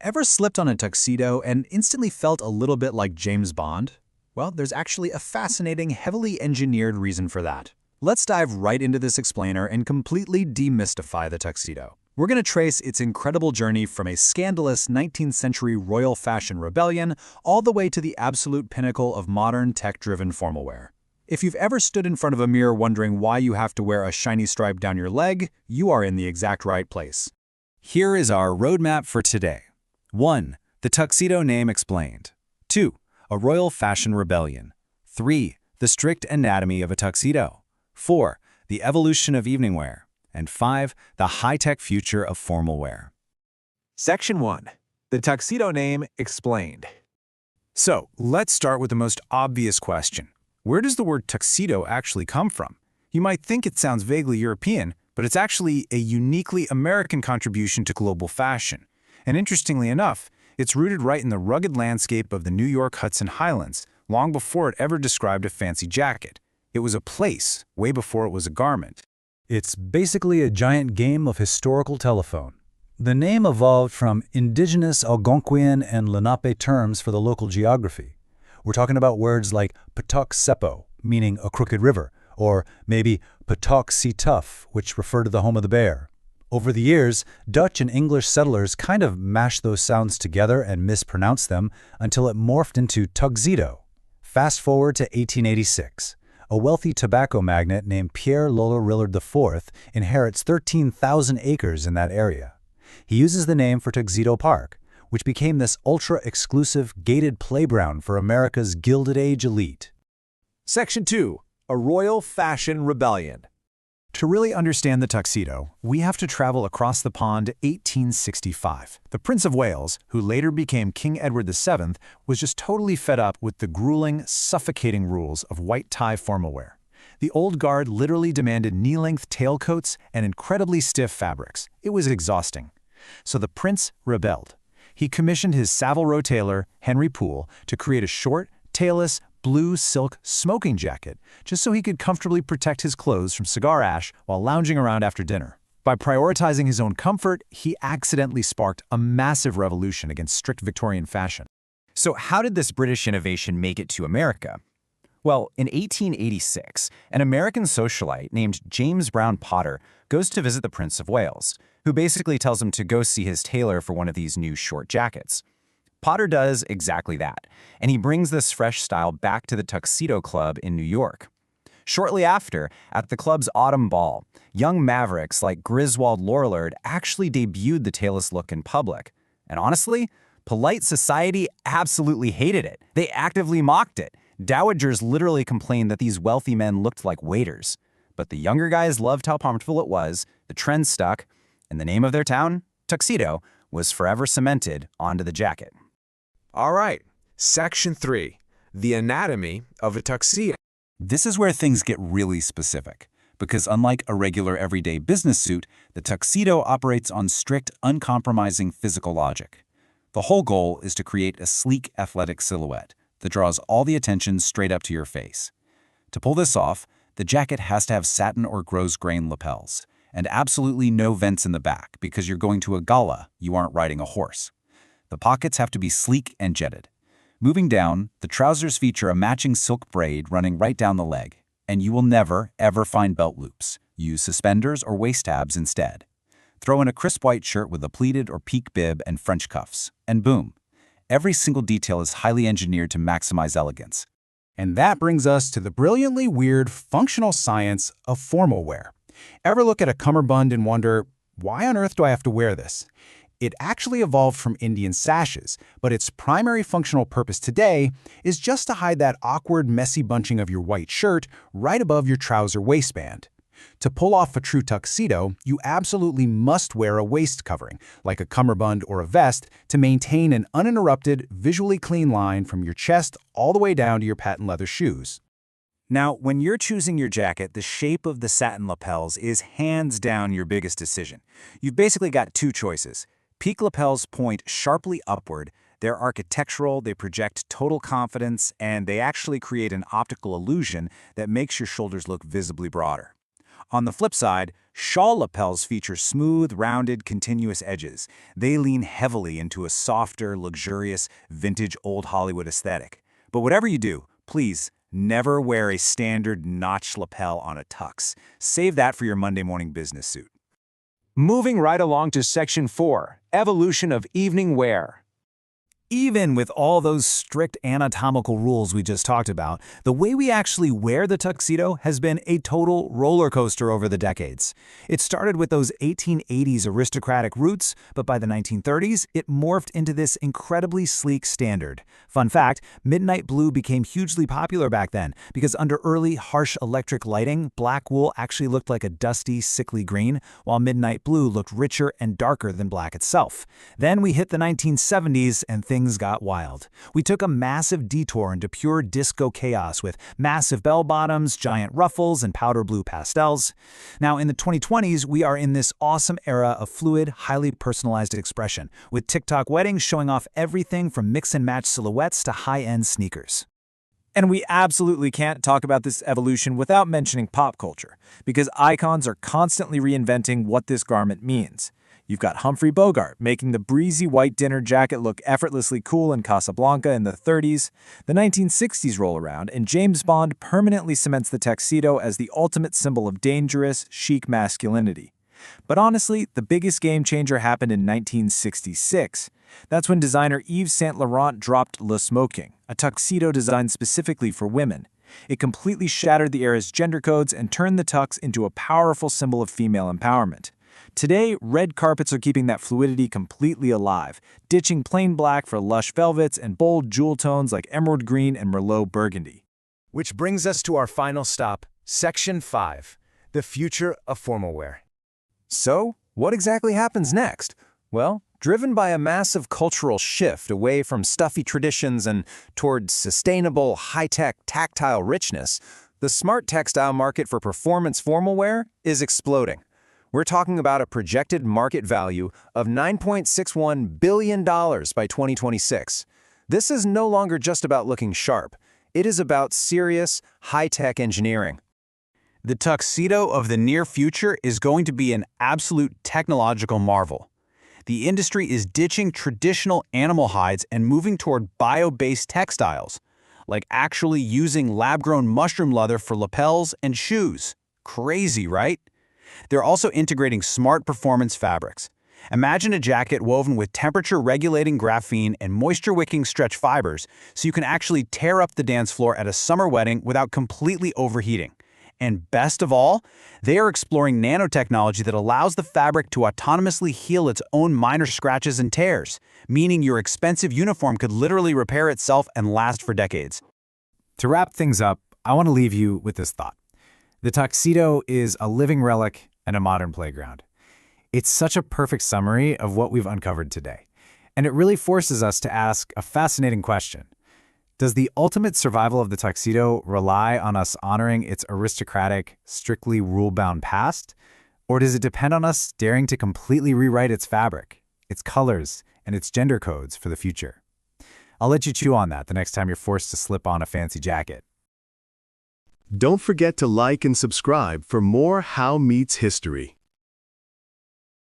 Ever slipped on a tuxedo and instantly felt a little bit like James Bond? Well, there's actually a fascinating, heavily engineered reason for that. Let's dive right into this explainer and completely demystify the tuxedo. We're going to trace its incredible journey from a scandalous 19th century royal fashion rebellion all the way to the absolute pinnacle of modern tech-driven formal wear. If you've ever stood in front of a mirror wondering why you have to wear a shiny stripe down your leg, you are in the exact right place. Here is our roadmap for today. 1. The tuxedo name explained. 2. A royal fashion rebellion. 3. The strict anatomy of a tuxedo. 4. The evolution of evening wear. And 5. The high-tech future of formal wear. Section 1. The tuxedo name explained. So, let's start with the most obvious question. Where does the word tuxedo actually come from? You might think it sounds vaguely European, but it's actually a uniquely American contribution to global fashion. And interestingly enough, it's rooted right in the rugged landscape of the New York Hudson Highlands, long before it ever described a fancy jacket. It was a place, way before it was a garment. It's basically a giant game of historical telephone. The name evolved from indigenous Algonquian and Lenape terms for the local geography. We're talking about words like Patok Sepo, meaning a crooked river, or maybe Patok Tough, which refer to the home of the bear. Over the years, Dutch and English settlers kind of mashed those sounds together and mispronounced them until it morphed into tuxedo. Fast forward to 1886. A wealthy tobacco magnate named Pierre Lollarillard IV inherits 13,000 acres in that area. He uses the name for Tuxedo Park, which became this ultra-exclusive gated playground for America's Gilded Age elite. Section 2. A royal fashion rebellion. To really understand the tuxedo, we have to travel across the pond to 1865. The Prince of Wales, who later became King Edward VII, was just totally fed up with the grueling, suffocating rules of white tie formal wear. The old guard literally demanded knee-length tailcoats and incredibly stiff fabrics. It was exhausting. So the prince rebelled. He commissioned his Savile Row tailor, Henry Poole, to create a short, tailless, blue silk smoking jacket just so he could comfortably protect his clothes from cigar ash while lounging around after dinner. By prioritizing his own comfort, he accidentally sparked a massive revolution against strict Victorian fashion. So how did this British innovation make it to America? Well, in 1886, an American socialite named James Brown Potter goes to visit the Prince of Wales, who basically tells him to go see his tailor for one of these new short jackets. Potter does exactly that, and he brings this fresh style back to the Tuxedo Club in New York. Shortly after, at the club's autumn ball, young mavericks like Griswold Lorillard actually debuted the tailless look in public. And honestly, polite society absolutely hated it. They actively mocked it. Dowagers literally complained that these wealthy men looked like waiters. But the younger guys loved how comfortable it was, the trend stuck, and the name of their town, Tuxedo, was forever cemented onto the jacket. All right, Section 3. The anatomy of a tuxedo. This is where things get really specific, because unlike a regular everyday business suit, the tuxedo operates on strict, uncompromising physical logic. The whole goal is to create a sleek, athletic silhouette that draws all the attention straight up to your face. To pull this off, the jacket has to have satin or grosgrain lapels, and absolutely no vents in the back because you're going to a gala, you aren't riding a horse. The pockets have to be sleek and jetted. Moving down, the trousers feature a matching silk braid running right down the leg, and you will never, ever find belt loops. Use suspenders or waist tabs instead. Throw in a crisp white shirt with a pleated or peak bib and French cuffs, and boom. Every single detail is highly engineered to maximize elegance. And that brings us to the brilliantly weird functional science of formal wear. Ever look at a cummerbund and wonder, why on earth do I have to wear this? It actually evolved from Indian sashes, but its primary functional purpose today is just to hide that awkward, messy bunching of your white shirt right above your trouser waistband. To pull off a true tuxedo, you absolutely must wear a waist covering, like a cummerbund or a vest, to maintain an uninterrupted, visually clean line from your chest all the way down to your patent leather shoes. Now, when you're choosing your jacket, the shape of the satin lapels is hands down your biggest decision. You've basically got two choices. Peak lapels point sharply upward. They're architectural, they project total confidence, and they actually create an optical illusion that makes your shoulders look visibly broader. On the flip side, shawl lapels feature smooth, rounded, continuous edges. They lean heavily into a softer, luxurious, vintage old Hollywood aesthetic. But whatever you do, please never wear a standard notched lapel on a tux. Save that for your Monday morning business suit. Moving right along to Section 4, Evolution of Evening Wear. Even with all those strict anatomical rules we just talked about, the way we actually wear the tuxedo has been a total roller coaster over the decades. It started with those 1880s aristocratic roots, but by the 1930s, it morphed into this incredibly sleek standard. Fun fact, midnight blue became hugely popular back then because under early, harsh electric lighting, black wool actually looked like a dusty, sickly green, while midnight blue looked richer and darker than black itself. Then we hit the 1970s and things got wild. We took a massive detour into pure disco chaos with massive bell-bottoms, giant ruffles, and powder blue pastels. Now, in the 2020s, we are in this awesome era of fluid, highly personalized expression, with TikTok weddings showing off everything from mix-and-match silhouettes to high-end sneakers. And we absolutely can't talk about this evolution without mentioning pop culture, because icons are constantly reinventing what this garment means. You've got Humphrey Bogart making the breezy white dinner jacket look effortlessly cool in Casablanca in the 30s. The 1960s roll around, and James Bond permanently cements the tuxedo as the ultimate symbol of dangerous, chic masculinity. But honestly, the biggest game changer happened in 1966. That's when designer Yves Saint Laurent dropped Le Smoking, a tuxedo designed specifically for women. It completely shattered the era's gender codes and turned the tux into a powerful symbol of female empowerment. Today, red carpets are keeping that fluidity completely alive, ditching plain black for lush velvets and bold jewel tones like emerald green and merlot burgundy. Which brings us to our final stop, Section 5, the future of formal wear. So, what exactly happens next? Well, driven by a massive cultural shift away from stuffy traditions and toward sustainable, high-tech, tactile richness, the smart textile market for performance formal wear is exploding. We're talking about a projected market value of $9.61 billion by 2026. This is no longer just about looking sharp. It is about serious, high-tech engineering. The tuxedo of the near future is going to be an absolute technological marvel. The industry is ditching traditional animal hides and moving toward bio-based textiles, like actually using lab-grown mushroom leather for lapels and shoes. Crazy, right? They're also integrating smart performance fabrics. Imagine a jacket woven with temperature-regulating graphene and moisture-wicking stretch fibers so you can actually tear up the dance floor at a summer wedding without completely overheating. And best of all, they are exploring nanotechnology that allows the fabric to autonomously heal its own minor scratches and tears, meaning your expensive uniform could literally repair itself and last for decades. To wrap things up, I want to leave you with this thought. The tuxedo is a living relic and a modern playground. It's such a perfect summary of what we've uncovered today. And it really forces us to ask a fascinating question. Does the ultimate survival of the tuxedo rely on us honoring its aristocratic, strictly rule-bound past? Or does it depend on us daring to completely rewrite its fabric, its colors, and its gender codes for the future? I'll let you chew on that the next time you're forced to slip on a fancy jacket. Don't forget to like and subscribe for more How Meets History.